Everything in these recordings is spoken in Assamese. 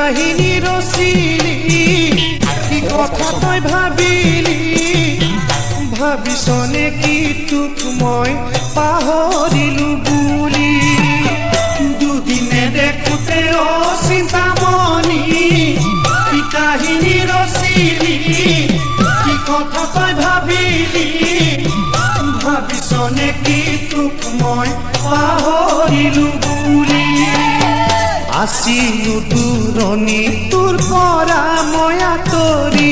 কাহিনী ৰচিলি কি কথা তই ভাবিলি ভাবিছনে কি তোক মই পাহৰিলো বুলি দুদিনে দেখোতে চিন্তামণি কি কাহিনী ৰচিলি কি কথা তই ভাবিলি ভাবিছনে কি তোক মই পাহৰিলো বুলি আছিলো দূৰণি তোৰ পৰা মই আঁতৰি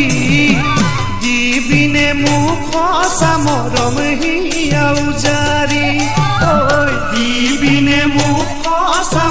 দিবিনে মোক সঁচা মৰম হিয়া উজাৰি দিবিনে মোক সঁচা